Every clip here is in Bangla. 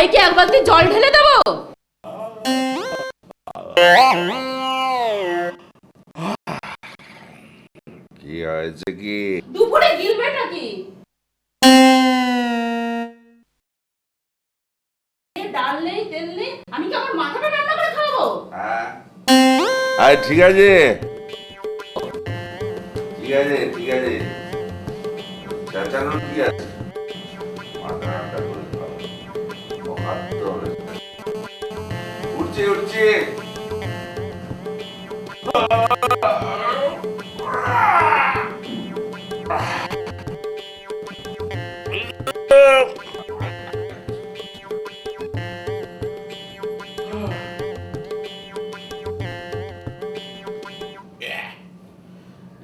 সবাইকে এক বালতি জল ঢেলে দেবো? কি হয়েছে কি? দুপুরে গিলবে নাকি? ডাল নেই, তেল নেই, আমি কি আমার মাথাটা রান্না করে খাবো? আরে ঠিক আছে, ঠিক আছে, ঠিক আছে, চেঁচানোর কি আছে? মাথা ঠান্ডা করে খাও, ভাবতে হবে। উঠছে উঠছে।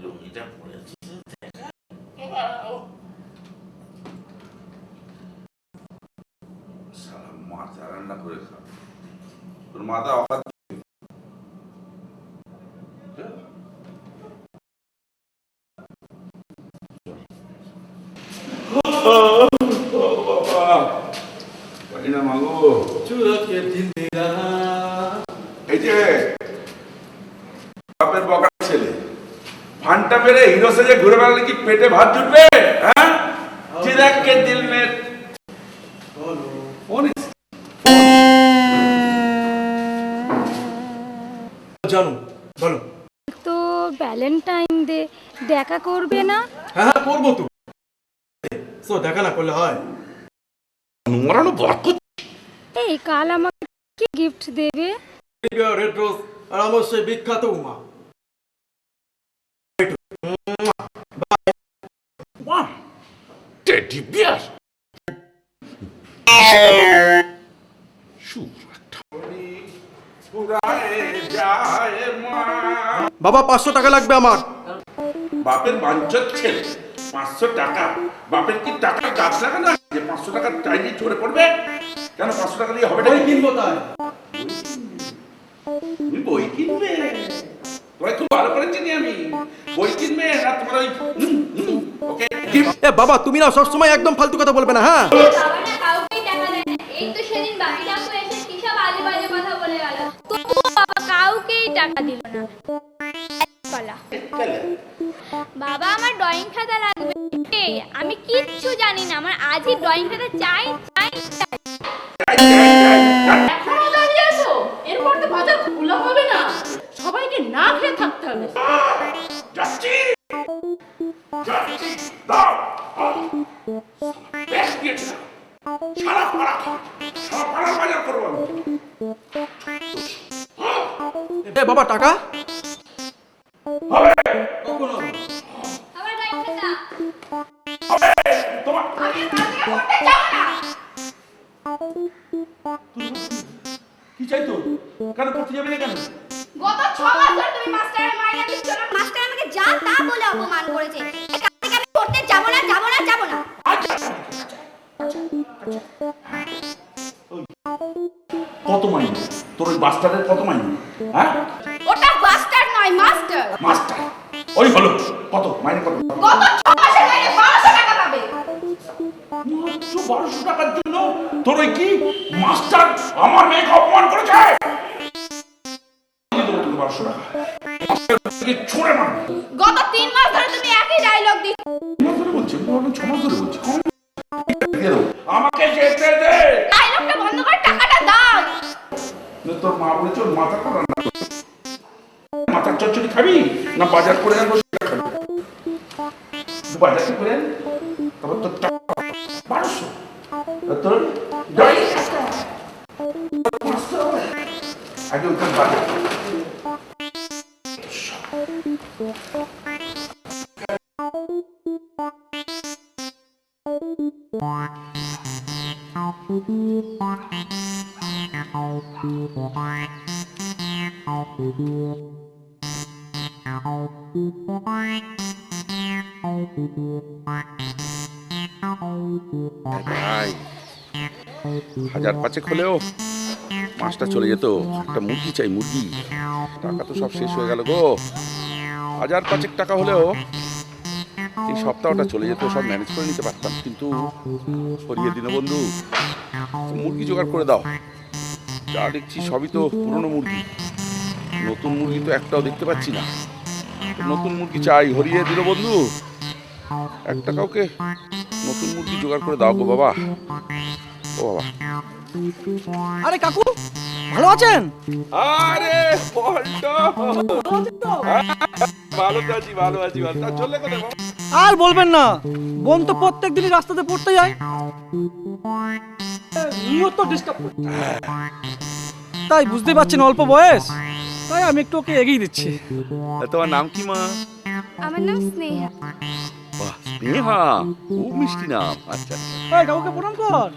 লুঙ্গিটা পরেছে, সারা মাথা রান্না করে খাও, তোর মাথা অকাত। এই যে বাপের বকা ছেলে ফান্টা মেরে হিরো সেজে ঘুরে বেড়ালে কি পেটে ভাত জুটবে? হ্যাঁ, চিরাগ কে দিল মে জানো বলো তো ভ্যালেন্টাইন ডে দেখা করবে না? হ্যাঁ করবো তো, সো দেখা না করলে হয়? এই কাল আমাকে কি গিফট দেবে? রেড রোজ আর আমার সেই বিখ্যাত উমা। টেডি বিয়ার বাবা 500 টাকা লাগবে আমার। বাপের বাঞ্চত ছেলে 500 টাকা? বাপের কি টাকা গাছ লাগানো যে 500 টাকা চাইলে চড়ে পড়বে? কেন 500 টাকা দিয়ে হবে না? বই কিনবো তাই। তুমি বই কিনবে? তোমায় খুব ভালো করে চিনি আমি। বই কিনবে না তোমার ওই ওকে গিফট? এ বাবা তুমি না সবসময় একদম ফালতু কথা বলবে না। হ্যাঁ বাবা না কাউকেই টাকা দেয় না। এই তো সেদিন বাপি কাকু এসে কি সব আজে বাজে কথা বলে গেল, তবুও বাবা কাউকেই টাকা দিল না। বাবা আমার ড্রয়িং খাতা লাগবে, আমি কিচ্ছু জানি না, আমার আজই ড্রয়িং খাতা চাই চাই চাই। এখনো দাঁড়িয়ে আছো? এরপর তো বাজার খোলা হবে না, সবাইকে না খেয়ে থাকতে হবে। যাচ্ছি যাচ্ছি, দাও বেশ দিয়েছি না, সারা পাড়া বাজার করবো আমি। এ বাবা টাকা হবে কখন হবে? আমার ড্রয়িং খাতা হবে তোমার আমি কালকে করতে যাব না। কি চাই তো? কেন করতে যাবে না কেন? গত 6 মাস ধরে তুমি মাস্টারের মাইনে দিচ্ছ না, মাস্টার আমাকে যা তা বলে অপমান করেছে। এই কাল থেকে আমি করতে যাব না যাব না যাব না। কত মাইনে তোর ওই বাস্টারের? কত মাইনে? হ্যাঁ ওটা বাস্টার নয় মাস্টার। মাস্টার ওই হলো কত মাইনে? কত? গত 6 মাসের মাইনে 1200 টাকা পাবে। মাত্র 1200 টাকার জন্য তোর ওই কি মাস্টার আমার মেয়েকে অপমান করেছে? 1200 টাকা মাস্টারকে ছুঁড়ে মার। গত 3 মাস ধরে তুমি একই ডায়লগ দিচ্ছ। ধরে বলছি, 6 মাস ধরে বলছি। আমাকে যেতে দে। ডায়লগটা বন্ধ করে টাকাটা দাও। তোর মা বলেছে ওর মাথা করে রান্না করতে। মাথার চচ্চড়ি খাবি না বাজার করে আনবো সেটা খাবি? বাজার করে আন, তারপর তোর টাকা 1200, আর তোর ড্রয়িং খাতা 500। আগে ওখানে বাজার ভাই 1000 হলেও মাসটা চলে যেত। একটা মুরগি চাই, মুরগি। টাকা তো সব শেষ হয়ে গেল গো। 1005 টাকা হলেও এই সপ্তাহটা চলে যেত, সব ম্যানেজ করে নিতে পারতাম। কিন্তু সরিয়ে দিন বন্ধু, মুরগি জোগাড় করে দাও। যা দেখছি সবই তো পুরনো মুরগি, নতুন মুরগি তো একটাও দেখতে পাচ্ছি না। নতুন মুরগি চাই। হরিয়ে দিল বন্ধু, একটা কাউকে নতুন মুরগি জোগাড় করে দাও গো বাবা। ও বাবা, আরে কাকু ভালো আছেন? আরে পল্টু, ভালো আছি ভালো আছি। তা চললে কোথায় বাবা? আর বলবেন না, বোন তো প্রত্যেক দিনই রাস্তাতে পড়তে যায়, নিয়ত তো ডিস্টার্ব করে। তাই বুঝতে পারছেন অল্প বয়স, তাই আমি একটু ওকে এগিয়ে দিচ্ছি। তোমার নাম কি মা? আমার নাম স্নেহা। বাহ, স্নেহা, খুব মিষ্টি নাম। আচ্ছা এই কাকুকে প্রণাম কর।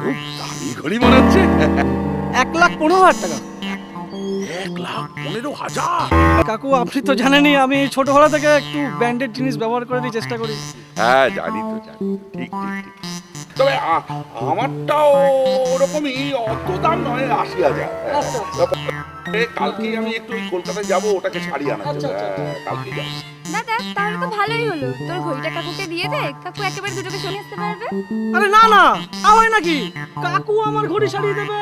খুব দামি ঘড়ি মনে হচ্ছে। 1,15,000 টাকা। 1,15,000? কাকু আপনি তো জানেনই আমি ছোটবেলা থেকে একটু ব্র্যান্ডেড জিনিস ব্যবহার করারই চেষ্টা করি। হ্যাঁ জানি তো, জানি। ঠিক ঠিক ঠিক। তবে আমারটাও ওরকমই, অত দাম নয়, 80,000। কালকেই আমি একটু ওই কলকাতায় যাবো, ওটাকে শাড়ি আনার জন্য। কালকে যাবো। দাদা তাহলে তো ভালোই হলো, তোর ঘড়িটা কাকুকে দিয়ে দে, কাকু একেবারে দুটোকে সরিয়ে আসতে পারবে। আরে না না, হয় নাকি? কাকু আমার ঘড়ি সারিয়ে দেবে।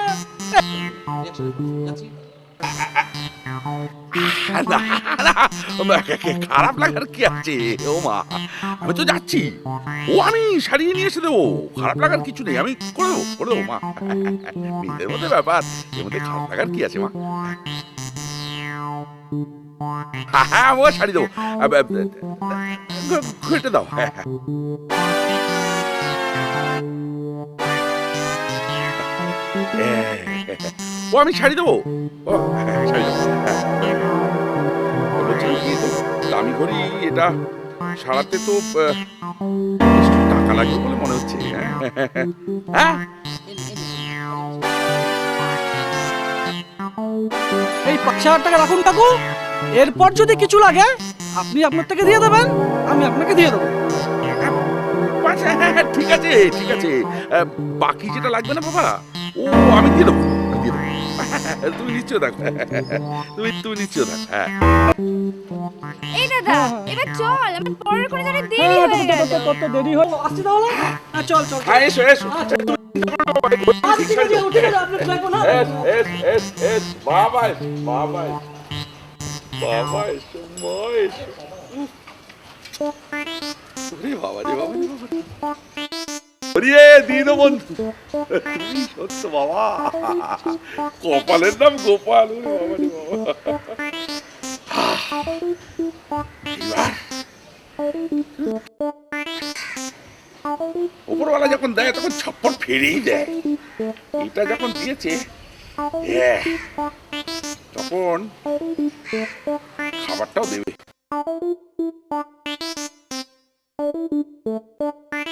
না, না, খারাপ লাগার কি আছে? ও মা, আমি তো যাচ্ছি। ও আমি সারিয়ে নিয়ে এসে দেবো, খারাপ লাগার কিছু নেই। আমি করে দেবো মা। মেয়েদের মধ্যে ব্যাপার, এর মধ্যে খারাপ লাগার কি আছে মা? হ্যাঁ ও শাড়ি দেবো, ঘুরে দাও। হ্যাঁ ও আমি শাড়ি দেবো, ও শাড়ি দেবো। দামি ঘড়ি এটা, সারাতে তো টাকা লাগবে বলে মনে হচ্ছে। হ্যাঁ এই 5,000 টাকা রাখুন কাকু, এরপর যদি কিছু লাগে আপনি আপনার থেকে দিয়ে দেবেন, আমি আপনাকে দিয়ে দেবো। ঠিক আছে ঠিক আছে। বাকি যেটা লাগবে না বাবা, ও আমি দিয়ে দেবো, তুমি নিশ্চয় থাক, তুমি নিশ্চয় থাক। হ্যাঁ এই দাদা এবার চল, আমার পরের করে যারা দেরি হয়ে গেল। কত দেরি হলো, আসছি তাহলে। চল চল। হ্যাঁ এসো এসো। বাবা বাবা বাবা এসো মা এসো। বাবা রে বাবা রে বাবা, ওরে দিন বন্ধু, তুমি সত্য বাবা, কপালের নাম গোপাল। বাবা রে বাবা, উপরওয়ালা যখন দেয় তখন ছপ্পর ফেরেই দেয়। এটা যখন দিয়েছে তখন খাবারটাও দেবে।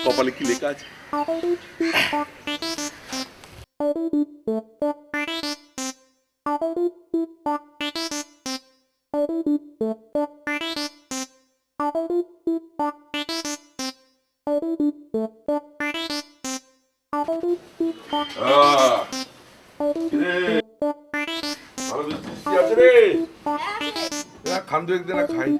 কপালে কি লেখা আছে? ভালো মিষ্টি আছে রে, খান দু একদিন খাই।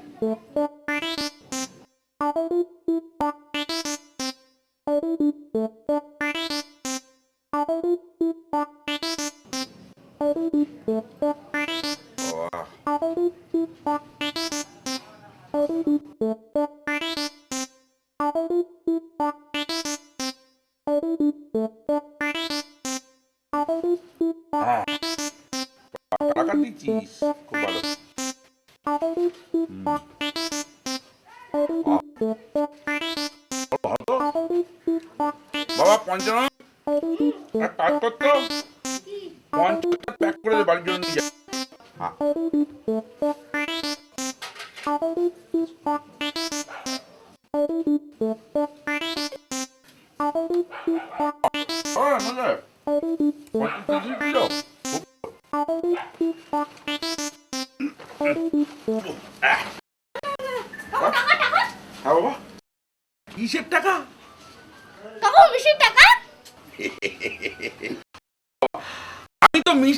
টাকা দিচ্ছিস, খুব ভালো। বাবা পঞ্চানন এক কাজ করতো, 50 প্যাক করে দে, বাড়ির জন্য নিয়ে যা। হ্যাঁ বাবা, কিসের টাকা? কাকু মিষ্টির টাকা।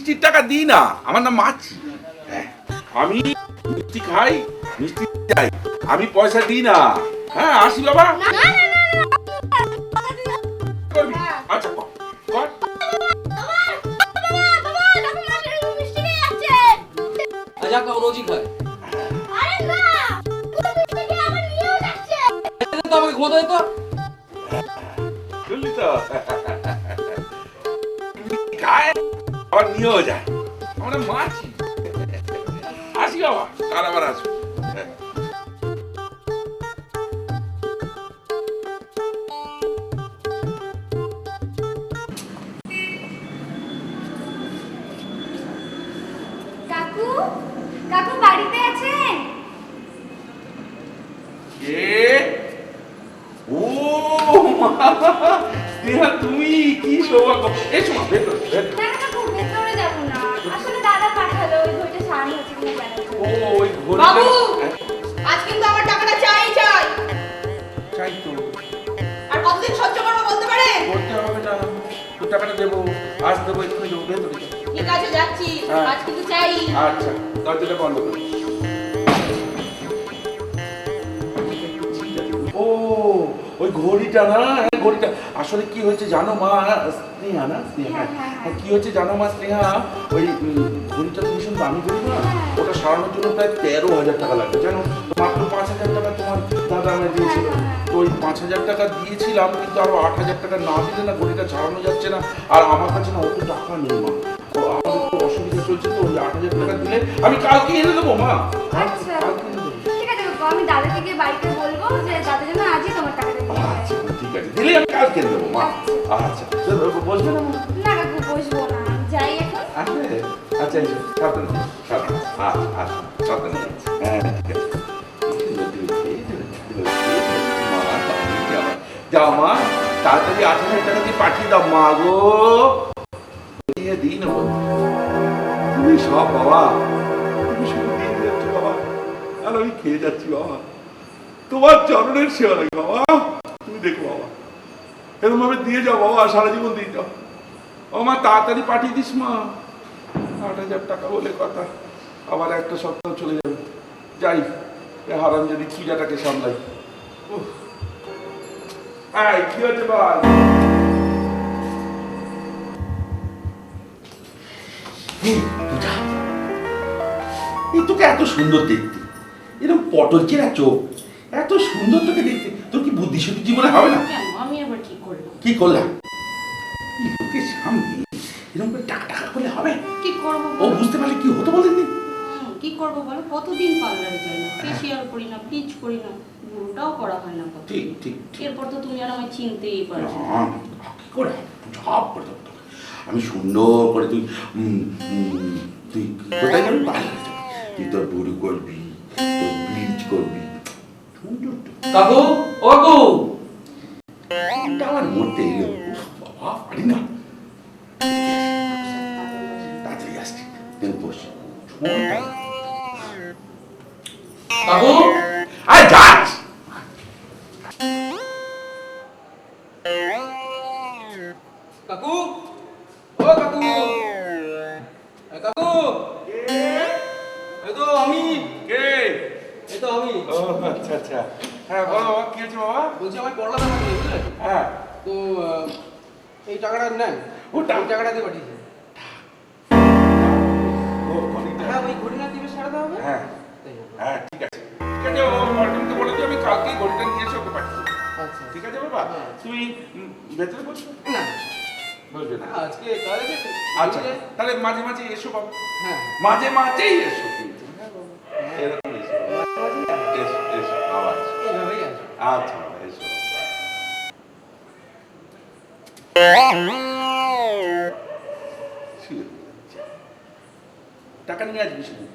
মিষ্টির টাকা দিই না, আমার নাম মাছি। হ্যাঁ, আমি মিষ্টি খাই, মিষ্টি চাই, আমি পয়সা দিই না। হ্যাঁ, আসি বাবা। না না না করবি? আচ্ছা কর, কর। আচ্ছা রোজই খায় তো আমাকে ঘুমোতে দিত। শুনলি তো? খায় আবার নিয়েও যায়, আমরা মাছি। আসি বাবা, আর আবার আসবো। কাকু, কাকু বাড়িতে আছেন? কে? ও স্নেহা, তুমি কি সৌভাগ্য। এসো মা, ভেতর ভেতর। না কাকু, ভেতরে যাব না, আসলে দাদা পাঠালো ওই ঘড়িটা সারানো হচ্ছে কিনা জানার জন্য। ও ওই ঘড়িটা। বাবু, আজ কিন্তু আমার টাকাটা চাই। চাই তো, আর কতদিন সহ্য করবো বলতে পারেন? করতে হবে না, তোর টাকাটা দেবো, আজ দেবো, এক্ষুনি দেবো, ভেতরে যাও। ঠিক আছে, যাচ্ছি, হ্যাঁ। আজ কিন্তু চাই। আচ্ছা, দরজাটা বন্ধ করো। ও ওই ঘড়িটা না, হ্যাঁ, ঘড়িটা আসলে কি হয়েছে জানো মা স্নেহা, না স্নেহা, হ্যাঁ, কি হয়েছে জানো মা স্নেহা, ওই ঘড়িটা তো ভীষণ দামি ঘড়ি না, ওটা সারানোর জন্য প্রায় 13,000 টাকা লাগবে জানো। তো মাত্র 5,000 টাকা তোমার দাদা আমায় দিয়েছিল। তো ওই 5,000 টাকা দিয়েছিলাম, কিন্তু আরো 8,000 টাকা না দিলে না ঘড়িটা ছাড়ানো যাচ্ছে না। আর আমার কাছে না অত টাকা নেই মা, তো আমার একটু অসুবিধা চলছে। তো ওই 8,000 টাকা দিলে আমি কালকে এনে দেবো মা। আচ্ছা কালকে এনে দেবো। ঠিক আছে কাকু, আমি দাদাকে বাড়িতে বলবো যে দাদা যেন আজই তোমার টাকাটা দিয়ে দেয়। আচ্ছা ঠিক আছে, দিলে আমি কালকে এনে দেবো মা। আচ্ছা বসবে না মা? না কাকু, বসবো না, যাই এখন। আসবে? আচ্ছা এসো, সাবধানে সাবধানে, আচ্ছা সাবধানে। হ্যাঁ ঠিক আছে। যাও মা, তাড়াতাড়ি 8,000 টাকা দিয়ে পাঠিয়ে দাও মা গো। দিয়ে দিই না বল, তুমি সব বাবা, তুমি শুধু দিয়ে যাচ্ছ বাবা, আর আমি খেয়ে যাচ্ছি বাবা। তোমার চরণের সেবা লাগে বাবা, তুমি দেখো বাবা, এরকম ভাবে দিয়ে যাও বাবা, সারা জীবন দিয়ে যাও। ও মা, তাড়াতাড়ি পাঠিয়ে দিস মা। 8,000 টাকা বলে কথা, আবার একটা সপ্তাহ চলে যাবে। যাই, হারাম যদি পূজাটাকে সামলাই। কি হচ্ছে বল? তোকে এত সুন্দর দেখতে, এরকম পটল চেরা চোখ, এত সুন্দর তোকে দেখতে, তোর কি বুদ্ধি শুদ্ধি জীবনে হবে না? কেন, আমি আবার কি করলাম? কি করলাম? লোকের সামনে এরকম করে টাকা টাকা করলে হবে? কি করবো ও বুঝতে পারলে কি হতো বলেননি? কি করবো বলো, কতদিন পার্লারে যাই না, ফেসিয়াল করি না, ব্লিচ করি না, ওটাও করা হয় না। ঠিক ঠিক। এরপর তো তুমি আর আমায় চিনতেই পারছো না। কি করে সব করে দেবো তোকে আমি সুন্দর করে। তুই তুই কোথায় যাবি? পার্লারে যাবি, তুই তোর বুড়ি করবি, তোর ব্লিচ করবি, সুন্দর। কাকু, ও কাকু, এটা আমার মরতে এলো, বাবা পারি না। তাড়াতাড়ি আসছি, তুই বস। কাকু, আয় যাস। কাকু, ও কাকু, কাকু, এই তো আমি, কে? এই তো আমি। ও আচ্ছা আচ্ছা, হ্যাঁ বলো বাবা, কি হয়েছে বাবা? বলছি আমার করলা টাকা নেই বুঝলেন, হ্যাঁ, তো এই টাকাটা নেন, ওটা এই টাকাটা দিয়ে পাঠিয়েছে। ও ঘড়িটা। হ্যাঁ, ওই ঘড়ি না দিবে সারাতে হবে। হ্যাঁ তাই হবে। হ্যাঁ ঠিক আছে, ঠিক আছে। ও ম্যাডামকে বলে দিও আমি কালকেই ঘড়িটা নিয়ে এসে ওকে পাঠিয়ে দেবো। আচ্ছা, ঠিক আছে বাবা, তুমি ভেতরে বসবে? না বসবে না? আজকে তাহলে কি? আচ্ছা, তাহলে মাঝে মাঝে এসো বাবা, হ্যাঁ, মাঝে মাঝেই এসো কিন্তু। এরকম এসো, এসো এসো বাবা, এসো। এইভাবেই আছে। আচ্ছা বাবা, এসো। শুয়ে পড়েছে। টাকা নিয়ে আসবি, শুধু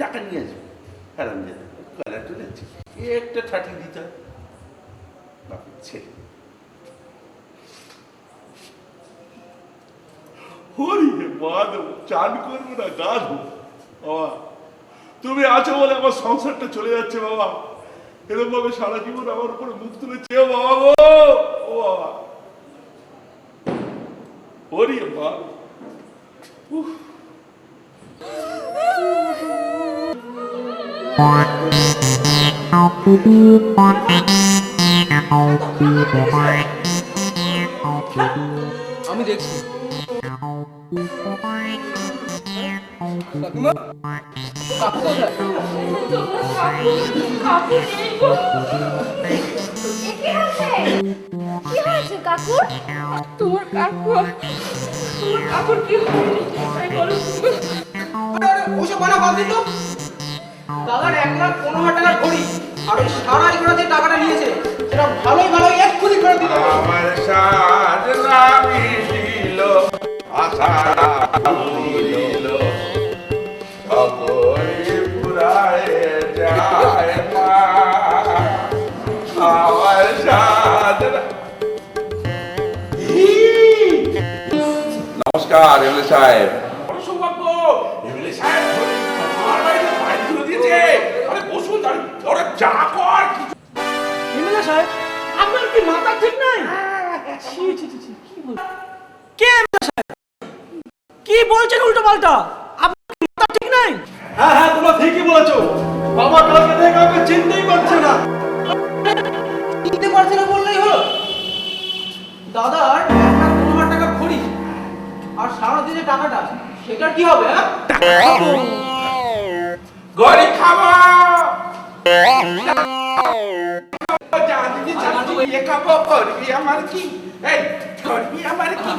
টাকা নিয়ে আসবি। কারণ কলা টুলে একটা ঠাঠি দিতে হয় বাপের ছেলে। হরি মা দেবো, চান করবো না, গা ধোবো বাবা। তুমি আছো বলে আমার সংসারটা চলে যাচ্ছে বাবা। এরকম ভাবে সারা জীবন আমার উপরে মুখ তুলে চেয়েও বাবা গো, ও বাবা। হরি মা, আমি দেখছি। কি হয়েছে কাকুর? তোমার কাকুর কি হয়নি তাই বলো। ওসব বানা বাদ দিত। দাদার 1,15,000 টাকার ঘড়ি আর ওই সারা এগুলো যে টাকাটা নিয়েছে সেটা ভালোই এক্ষুনি ফেরত দিতে হবে। আমার সাধনা মিলিল আশা মিলিল সকলে পুরায় যায় মা আমার সাধনা। নমস্কার এমএলএ সাহেব। বড় সৌভাগ্য এমএলএ সাহেব আমার বাড়িতে ফাইল তুলে দিয়েছে। আরে বসুন ওরা যা কর এমএলএ সাহেব, আপনার কি মাথা ঠিক নাই? ছি ছি ছি ছি, কি বল কে এমএলএ সাহেব? কি বলছেন উল্টো পাল্টা? আপনার কি মাথা ঠিক নাই? হ্যাঁ তোমরা ঠিকই বলেছো। বাবা কালকে থেকে আমাকে চিনতেই পারছে না। চিনতে পারছে না বললেই হলো। দাদার 1,15,000 টাকার ঘড়ি আর সারা দিনের টাকাটা সেটার কি হবে? হ্যাঁ গড়ি খাবো জানি জানি এ খাবো করবি আমার কি এই করবি আমার কি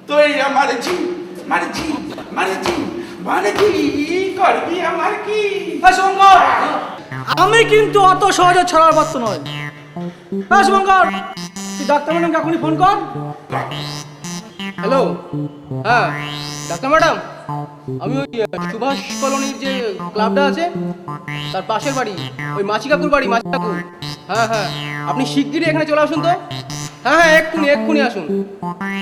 তুই আমার জি মারজি করবি আমার কি? শুভঙ্কর, আমি কিন্তু অত সহজে ছড়ার পাত্র নয়। হ্যাঁ শুভঙ্কর, তুই ডাক্তার ম্যাডামকে এখনই ফোন কর। হ্যালো, হ্যাঁ ডাক্তার ম্যাডাম, আমি ওই সুভাষ কলোনির যে ক্লাবটা আছে তার পাশের বাড়ি, ওই মাছি কাকুর বাড়ি, মাছি কাকুর। হ্যাঁ হ্যাঁ, আপনি শিগগিরই এখানে চলে আসুন তো। হ্যাঁ হ্যাঁ, এক্ষুনি আসুন।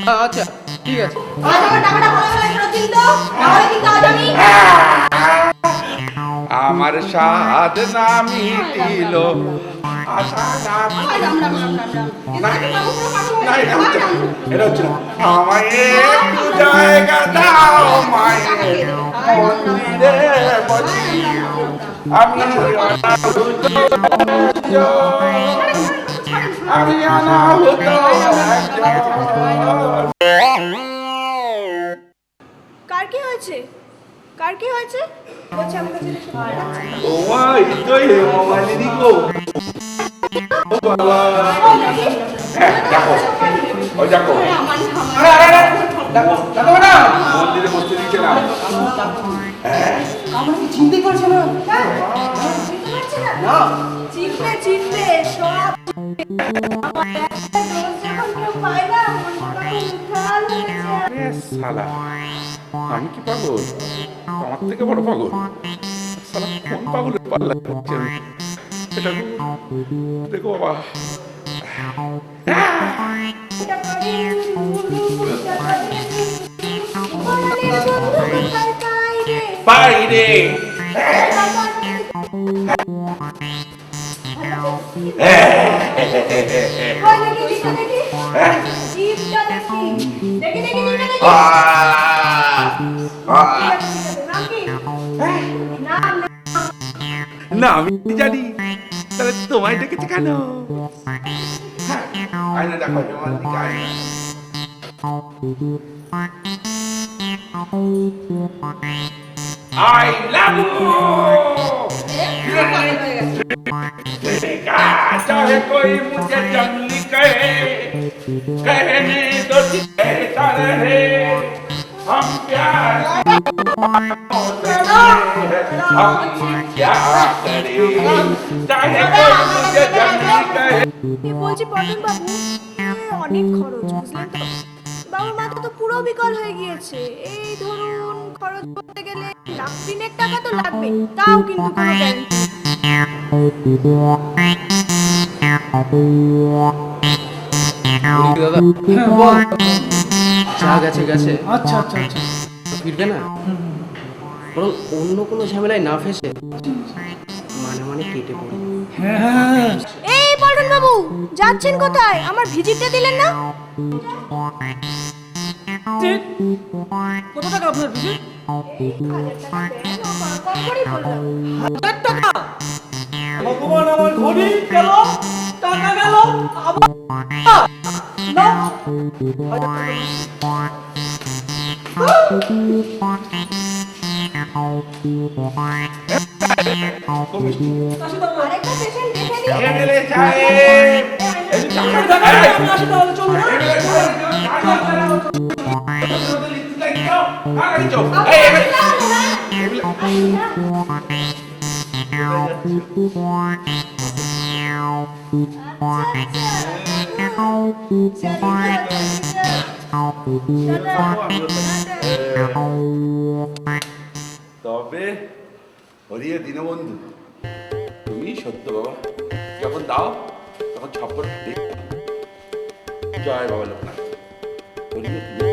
হ্যাঁ আচ্ছা ঠিক আছে। আজ আমার টাকাটা ভালো করে ফেরত দিন তো, তাহলে কিন্তু আজ আমি আমার সাধনা মিটিল আশা আমায় একটু জায়গা দাও মায়ের মন্দিরে বসি আমি অনাহুত কার কি হয়েছে? বলছে আমার কাছে এসে বলে যাচ্ছে। ও মাই তো এই মোবাইলেরই গো দেখো ওই দেখো মন্দিরে বসতে দিচ্ছে না। আমাকে চিনতে পারছে না। না চিনবে সব আমার একটা দোষ যখন কেউ পায় না মনটা উঠাল হয়ে যায়। শালা আমি কি পাগল? আমার থেকে বড় পাগল শালা কোন পাগলের পাল্লা হচ্ছে এটা দেখো বাবা। বাইরে না আমি জানি তাহলে তোমায় ডেকেছে কেন? আয়না দেখো আমার দিকে আয়না। I love you. चाहे कोई मुझे जंगली कहे कहने तो कहता रहे हम प्यार हम क्या करें चाहे कोई मुझे जंगली कहे। বলছি পটল বাবু, অনেক খরচ বুঝলেন তো, বাবুর মাথা তো পুরো বিকল হয়ে গিয়েছে। এই ধরুন খরচ করতে গেলে লাখ তিনেক টাকা তো লাগবে, তাও কিন্তু কোনো গ্যারান্টি। গেছে। আচ্ছা ফিরবে না, বরং অন্য কোনো ঝামেলায় না ফেসে মানে কেটে পড়ে। এই পটল বাবু, যাচ্ছেন কোথায়? আমার ভিজিটটা দিলেন না? কত টাকা আপনার ভিজিট? এই 1000 টাকা দেন, ও কম করেই বললাম। 1000 টাকা? ভগবান, আমার ঘড়ি গেল, টাকা গেল, আবার না। আরেকটা পেশেন্ট দেখে দিন। এমএলএ সাহেব এই টাকা আমি আসি তাহলে, চলো না। তবে হরিয়ে দীনবন্ধু, তুমি সত্য বাবা, যখন দাও তখন ছপ্পর জয় বাবা লোকনাথ। হরিয়ে তুমি